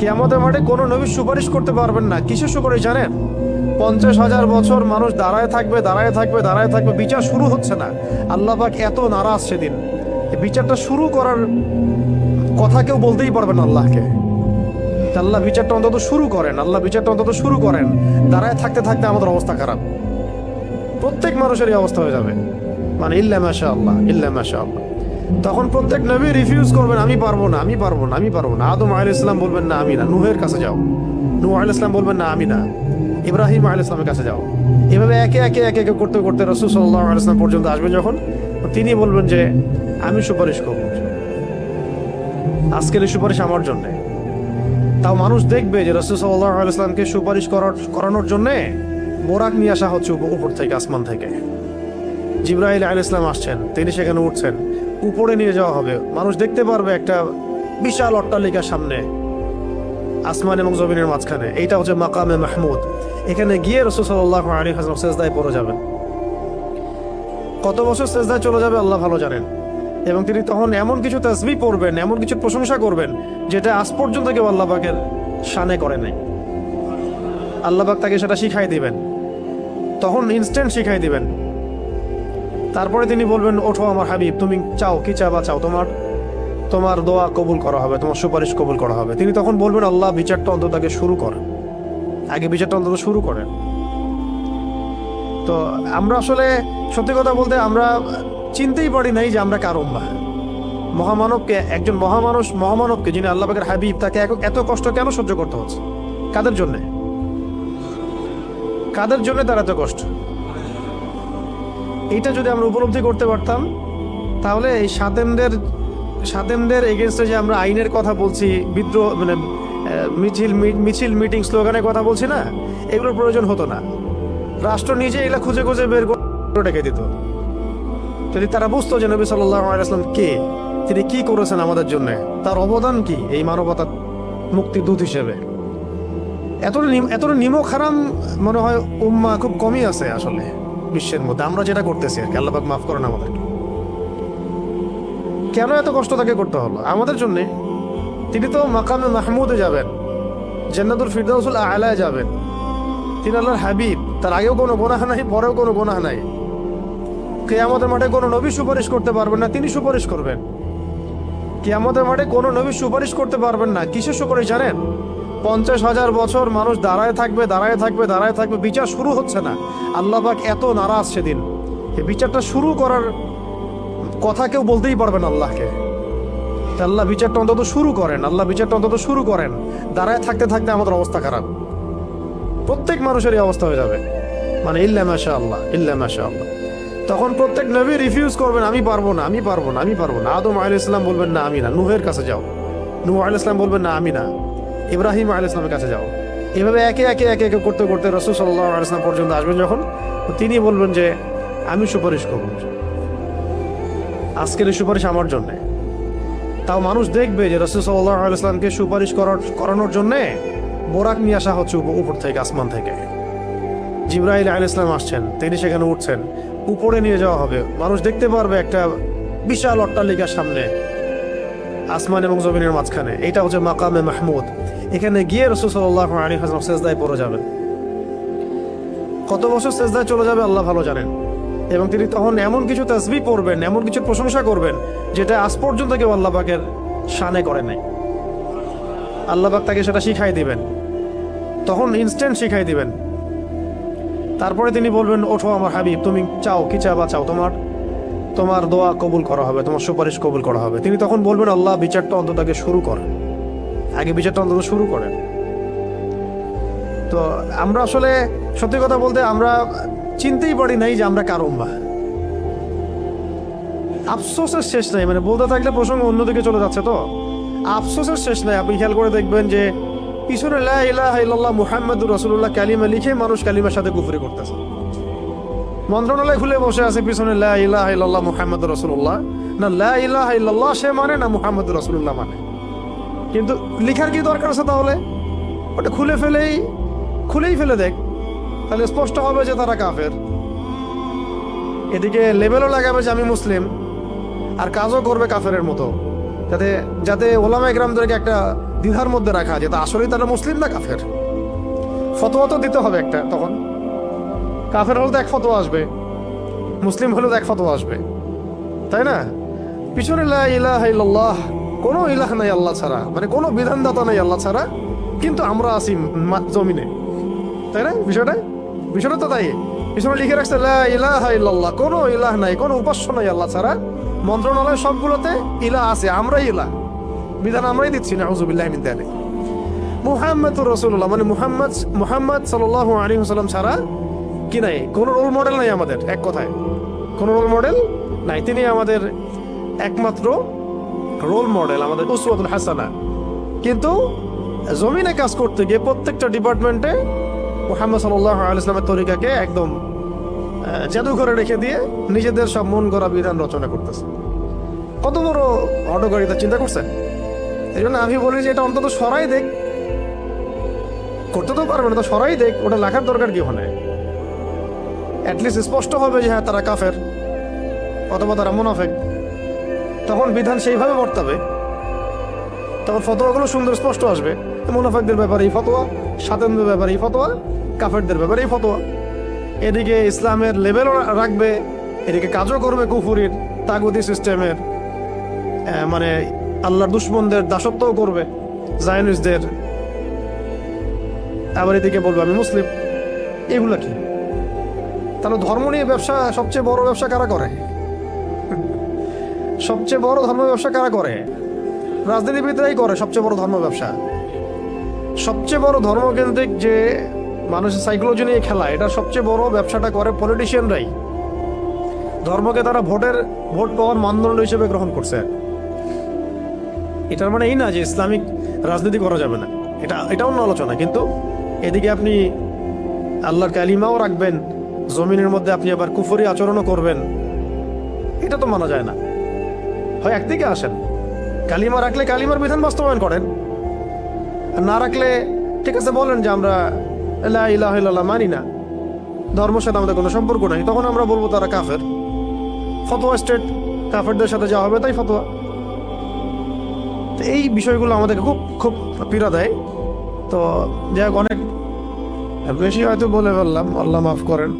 কিয়ামতের মাঠে কোনো নবী সুপারিশ করতে পারবেন না। কিসের সুপারিশ জানেন? 50,000 বছর মানুষ দাঁড়ায় থাকবে, দাঁড়ায় থাকবে, দাঁড়ায় থাকবে, বিচার শুরু হচ্ছে না। আল্লাহ পাক এত নারাজ সেদিন, বিচারটা শুরু করার কথা কেউ বলতেই পারবেন আল্লাহকে। আল্লাহ বিচারটা অন্তত শুরু করেন, আল্লাহ বিচারটা অন্তত শুরু করেন। দাঁড়ায় থাকতে থাকতে আমাদের অবস্থা খারাপ, প্রত্যেক মানুষেরই অবস্থা হয়ে যাবে। মানে ইল্লা মাশা আল্লাহ, ইল্লা মাশা আল্লাহ। তখন প্রত্যেক নবী রিফিউজ করবেন, আমি পারবো না, আমি পারবো না, আমি পারবো না। আদম আলাইহিস সালাম বলবেন না আমি না, নূহের কাছে যাও। নূহ আলাইহিস সালাম বলবেন না আমি না, ইব্রাহিম আলাইহিস সালামের কাছে যাও। এভাবে একে একে একে একে করতে করতে রাসূল সাল্লাল্লাহু আলাইহি ওয়াসাল্লাম পর্যন্ত আসবে যখন, তিনি বলবেন যে আমি সুপারিশ করব, আজকের এই সুপারিশ আমার জন্য। তাও মানুষ দেখবে যে রাসূল সাল্লাল্লাহু আলাইহি ওয়াসাল্লামকে সুপারিশ করানোর জন্য বোরাক নিয়ে আসা হচ্ছে উপর থেকে, আসমান থেকে। জিবরাইল আলাইহিস সালাম আসছেন, তিনি সেখানে উঠছেন, উপরে নিয়ে যাওয়া হবে। মানুষ দেখতে পারবে একটা বিশাল অট্টালিকার সামনে, আসমান এবং জমিনের মাঝখানে। এইটা হচ্ছে মাকামে মাহমুদ। এখানে গিয়ে রাসূল সাল্লাল্লাহু আলাইহি ওয়াসাল্লাম সিজদায় পড়ে যাবেন। কত বছর সিজদায় চলে যাবে আল্লাহ ভালো জানেন। এবং তিনি তখন এমন কিছু তাসবিহ পড়বেন, এমন কিছু প্রশংসা করবেন যেটা আজ পর্যন্ত কেউ আল্লাহ পাকের শানে করে নাই। আল্লাহ পাক তাকে সেটা শিখাই দিবেন, তখন ইনস্ট্যান্ট শিখাই দিবেন। তারপরে তিনি বলবেন, ওঠো আমার হাবিব, তুমি চাও কি চাবা চাও, তোমার দোয়া কবুল করা হবে, তোমার সুপারিশ কবুল করা হবে। তিনি তখন বলবেন, আল্লাহ বিচারটা অন্তত আগে শুরু করেন, আগে বিচারটা অন্তত শুরু করেন। তো আমরা আসলে সত্যি কথা বলতে আমরা চিনতেই পারি নাই যে আমরা কার উম্মাহ। মহামানবকে, একজন মহামানবকে যিনি আল্লাহ পাকের হাবিব, তাকে এত কষ্ট কেন সহ্য করতে হচ্ছে? কাদের জন্যে? কাদের জন্য তার এত কষ্ট? এইটা যদি আমরা উপলব্ধি করতে পারতাম, তাহলে এই সাদেমদের এগেনস্টে যে আমরা আইনের কথা বলছি, বিদ্রোহ মানে মিছিল মিটিং স্লোগানের কথা বলছি না, এগুলোর প্রয়োজন হতো না। রাষ্ট্র নিজে এগুলা খুঁজে খুঁজে বের করে রেখে দিত। যদি তারা বুঝতো যে নবী সাল্লাল্লাহু আলাইহি ওয়াসাল্লাম কে, তিনি কি করেছেন আমাদের জন্য, তার অবদান কি এই মানবতার মুক্তির দূত হিসেবে। এতটা নিমক হারাম মনে হয় উম্মাহ খুব কমই আছে আসলে বিশ্বের মধ্যে। আমরা যেটা করতেছি আর কি, আল্লাহ পাক মাফ করেন আমাদেরকে। কেন এত কষ্ট তাকে করতে হলো আমাদের জন্য? তিনি তো মাকামে মাহমুদে যাবেন, জান্নাতুল ফিরদাউসুল আ'লায় যাবেন। তিনি আল্লাহর হাবিব, তার আগেও কোনো গুনাহ নাই, পরেও কোনো গুনাহ নাই। কিয়ামতের মাঠে কোনো নবী সুপারিশ করতে পারবেন না, তিনি সুপারিশ করবেন। কিয়ামতের মাঠে কোনো নবী সুপারিশ করতে পারবেন না। কিসের সুপারিশ জানেন? 50,000 বছর মানুষ দাঁড়ায় থাকবে, দাঁড়ায় থাকবে, দাঁড়ায় থাকবে, বিচার শুরু হচ্ছে না। আল্লাহ পাক এত নারাজ সেদিন, এই বিচারটা শুরু করার কথা কেউ বলতেই পারবেন আল্লাহকে। আল্লাহ বিচারটা অন্তত শুরু করেন, আল্লাহ বিচারটা অন্তত শুরু করেন। দাঁড়ায় থাকতে থাকতে আমাদের অবস্থা খারাপ, প্রত্যেক মানুষেরই অবস্থা হয়ে যাবে। মানে ইল্লা মাশা আল্লাহ, ইল্লা মাশা আল্লাহ। তখন প্রত্যেক নবী রিফিউজ করবেন, আমি পারবো না, আমি পারবো না, আমি পারবো না। আদম আলাইহিস সালাম বলবেন না আমি না, নূহের কাছে যাও। নূহ আলাইহিস সালাম বলবেন না আমি না, ইব্রাহিম আলাইহিস সালামের কাছে যাও। এভাবে একে একে একে একে করতে করতে রাসূল সাল্লাল্লাহু আলাইহি ওয়াসাল্লাম পর্যন্ত আসবেন যখন, তিনি বলবেন যে আমি সুপারিশ করব, আজকের এই সুপারিশ আমার জন্য। তাও মানুষ দেখবে যে রাসূল সাল্লাল্লাহু আলাইহি ওয়াসাল্লামকে সুপারিশ করানোর জন্য বোরাক নিয়ে আসা হচ্ছে উপর থেকে, আসমান থেকে। জিবরাইল আলাইহিস সালাম আসছেন, তিনি সেখানে উঠছেন, উপরে নিয়ে যাওয়া হবে। মানুষ দেখতে পারবে একটা বিশাল অট্টালিকার সামনে, আসমান এবং জমিনের মাঝখানে। এইটা হচ্ছে মাকামে মাহমুদ। এখানে গিয়ে রাসূল সাল্লাল্লাহু আলাইহি ওয়াসাল্লাম সিজদায় পড়ে যাবেন। কত বছর সিজদায় চলে যাবে আল্লাহ ভালো জানেন। এবং তিনি তখন এমন কিছু তাসবিহ পড়বেন, এমন কিছু প্রশংসা করবেন যেটা আজ পর্যন্ত কেউ আল্লাহ পাকের শানে করে নাই। আল্লাহ পাক তাকে সেটা শিখাই দিবেন, তখন ইনস্ট্যান্ট শিখাই দিবেন। তারপরে তিনি বলবেন, ওঠো আমার হাবিব, তুমি চাও কি চাবা চাও, তোমার দোয়া কবুল করা হবে, তোমার সুপারিশ কবুল করা হবে। তিনি তখন বলবেন, আল্লাহ বিচারটা অন্তত আগে শুরু করেন, আগে বিচারটা অন্তত শুরু করেন। তো আমরা আসলে সত্যি কথা বলতে আমরা চিনতেই পারি নাই যে আমরা কার উম্মাহ। আফসোসের শেষ নাই, মানে বলতে থাকলে প্রসঙ্গ অন্যদিকে চলে যাচ্ছে। তো আফসোসের শেষ নাই। আপনি খেয়াল করে দেখবেন যে পিছনে লা ইলাহা ইল্লাল্লাহ মুহাম্মাদুর রাসূলুল্লাহ কালিমা লিখে মানুষ কালিমার সাথে কুফরি করতেছে। মন্ত্রণালয় খুলে বসে আছে পিছনে লা ইলাহা ইল্লাল্লাহ মুহাম্মাদুর রাসূলুল্লাহ, না লা ইলাহা ইল্লাল্লাহ সে মানে না মুহাম্মাদুর রাসূলুল্লাহ মানে। কিন্তু লিখার কি দরকার আছে? তাহলে ওটা খুলেই ফেলে দেখ, তাহলে স্পষ্ট হবে যে তারা কাফের। এদিকে লেবেলও লাগাবে যে আমি মুসলিম, আর কাজও করবে কাফেরের মতো, যাতে ওলামা ইকরামদেরকে একটা দ্বিধার মধ্যে রাখা যে তা আসলেই তারা মুসলিম না কাফের। ফতোয়া তো দিতে হবে একটা, তখন কাফের হলে তো এক ফতোয়া আসবে, মুসলিম হলেও তো এক ফতোয়া আসবে, তাই না? পিছনে লা ইলাহা ইল্লাল্লাহ, কোনো ইলাহ নাই আল্লাহ ছাড়া, মানে কোনো বিধানদাতা নাই আল্লাহ ছাড়া, কিন্তু আমরা আছি জমিনে, তাই না? বিষয়টা তো তাই। পিছনে লিখে রাখছে লা ইলাহা ইল্লাল্লাহ, কোনো ইলাহ নাই, কোনো উপাস্য নাই আল্লাহ ছাড়া। মন্ত্রণালয় সবগুলোতে ইলাহ আছে, আমরাই ইলাহ, বিধান আমরাই দিচ্ছি না। আউযুবিল্লাহি মিন যালিক। মুহাম্মাদুর রাসূলুল্লাহ, মানে মুহাম্মদ সাল্লাল্লাহু আলাইহি ওয়াসাল্লাম ছাড়া কি নাই, কোনো রোল মডেল নাই আমাদের, এক কথায় কোনো রোল মডেল নাই। তিনি আমাদের একমাত্র রোল মডেল, আমাদের উসওয়াতুল হাসানা। কিন্তু জমিনে কাজ করতে গিয়ে প্রত্যেকটা ডিপার্টমেন্টে মুহাম্মদ সাল্লাল্লাহু আলাইহি ওয়াসাল্লামের তরিকাকে একদম জাদুঘরে রেখে দিয়ে নিজেদের সব মন গড়া বিধান রচনা করতেছে। কত বড় অডকারিতা, চিন্তা করছেন? এই জন্য আমি বলি যে এটা অন্তত সরাই দেখ, করতে তো পারবে না, তো সরাই দেখ, ওটা লেখার দরকার কি ওখানে? অ্যাটলিস্ট স্পষ্ট হবে যে হ্যাঁ তারা কাফের অথবা তারা মুনাফিক, তখন বিধান সেইভাবে বর্তাবে, তখন ফতোয়াগুলো সুন্দর স্পষ্ট আসবে। মুনাফিকদের ব্যাপারে এই ফতোয়া, সাতেনদের ব্যাপারে এই ফতোয়া, কাফেরদের ব্যাপারে এই ফতোয়া। এদিকে ইসলামের লেভেলও রাখবে, এদিকে কাজও করবে কুফুরির তাগুতি সিস্টেমের, মানে আল্লাহর দুশমনদের দাসত্বও করবে, জায়নিস্টদের। আবার এদিকে বলবে আমি মুসলিম। এগুলা কি? তাহলে ধর্ম নিয়ে ব্যবসা, সবচেয়ে বড় ব্যবসা কারা করে? সবচেয়ে বড় ধর্ম ব্যবসা কারা করে? রাজনীতিবিদরাই করে সবচেয়ে বড় ধর্ম ব্যবসা। সবচেয়ে বড় ধর্মকেন্দ্রিক যে মানুষের সাইকোলজি নিয়ে খেলা, এটা সবচেয়ে বড় ব্যবসাটা করে পলিটিশিয়ানরাই। ধর্মকে তারা ভোট পাওয়ার মানদণ্ড হিসেবে গ্রহণ করছে। এটার মানে এই না যে ইসলামিক রাজনীতি করা যাবে না, এটা অন্য আলোচনা। কিন্তু এদিকে আপনি আল্লাহর কালিমাও রাখবেন, জমিনের মধ্যে আপনি আবার কুফরি আচরণও করবেন, এটা তো মানা যায় না। হয় একদিকে আসেন, কালিমা রাখলে কালিমার বিধান বাস্তবায়ন করেন, আর না রাখলে ঠিক আছে বলেন যে আমরা লা ইলাহা ইল্লাল্লাহ মানি না, ধর্মের সাথে আমাদের কোনো সম্পর্ক নাই, তখন আমরা বলবো তারা কাফের। ফতোয়া স্টেট, কাফেরদের সাথে যা হবে তাই ফতোয়া। এই বিষয়গুলো আমাদেরকে খুব খুব পীড়া দেয়। তো যাই হোক, অনেক বেশি হয়তো বলে ফেললাম, আল্লাহ মাফ করেন।